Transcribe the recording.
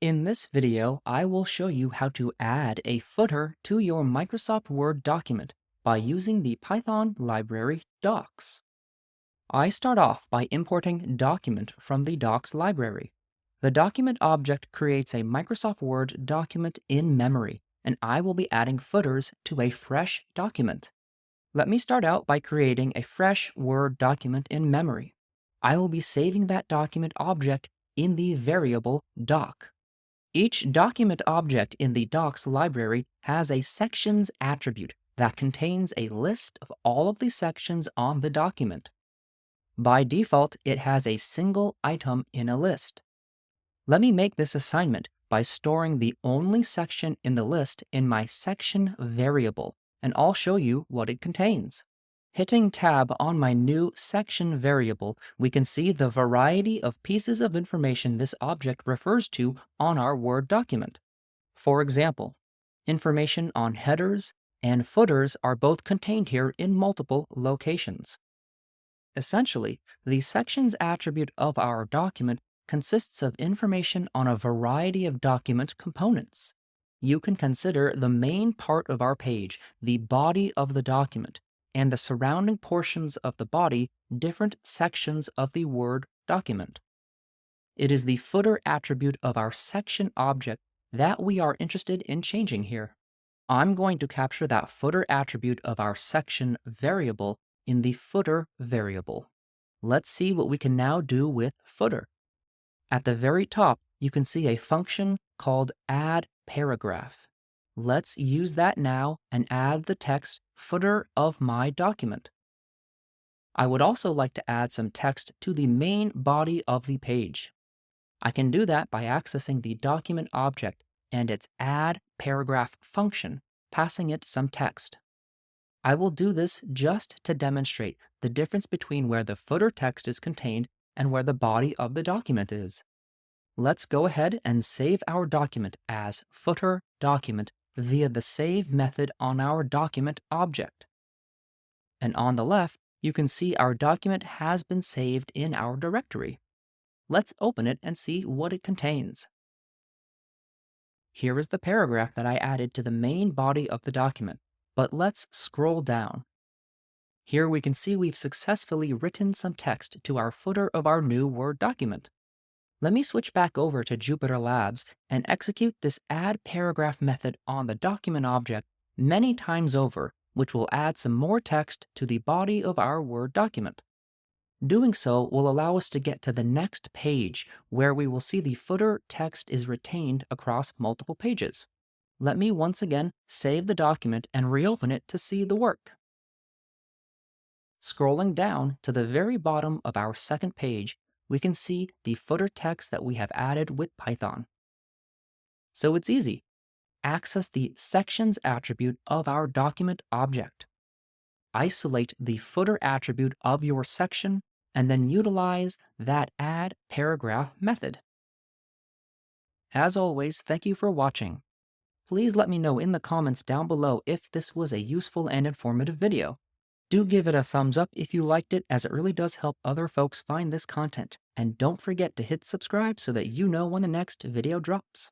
In this video, I will show you how to add a footer to your Microsoft Word document by using the Python library docx. I start off by importing document from the docx library. The document object creates a Microsoft Word document in memory, and I will be adding footers to a fresh document. Let me start out by creating a fresh Word document in memory. I will be saving that document object in the variable doc. Each document object in the docx library has a sections attribute that contains a list of all of the sections on the document. By default, it has a single item in a list. Let me make this assignment by storing the only section in the list in my section variable, and I'll show you what it contains. Hitting Tab on my new section variable, we can see the variety of pieces of information this object refers to on our Word document. For example, information on headers and footers are both contained here in multiple locations. Essentially, the sections attribute of our document consists of information on a variety of document components. You can consider the main part of our page, the body of the document, and the surrounding portions of the body different sections of the Word document. It is the footer attribute of our section object that we are interested in changing here. I'm going to capture that footer attribute of our section variable in the footer variable. Let's see what we can now do with footer. At the very top, you can see a function called add paragraph. Let's use that now and add the text footer of my document. I would also like to add some text to the main body of the page. I can do that by accessing the document object and its add paragraph function, passing it some text. I will do this just to demonstrate the difference between where the footer text is contained and where the body of the document is. Let's go ahead and save our document as footer document via the save method on our document object. And on the left, you can see our document has been saved in our directory. Let's open it and see what it contains. Here is the paragraph that I added to the main body of the document, but let's scroll down. Here we can see we've successfully written some text to our footer of our new Word document. Let me switch back over to Jupyter Labs and execute this add paragraph method on the document object many times over, which will add some more text to the body of our Word document. Doing so will allow us to get to the next page, where we will see the footer text is retained across multiple pages. Let me once again save the document and reopen it to see the work. Scrolling down to the very bottom of our second page, we can see the footer text that we have added with Python. So it's easy. Access the sections attribute of our document object. Isolate the footer attribute of your section, and then utilize that add paragraph method. As always, thank you for watching. Please let me know in the comments down below if this was a useful and informative video. Do give it a thumbs up if you liked it, as it really does help other folks find this content. And don't forget to hit subscribe so that you know when the next video drops.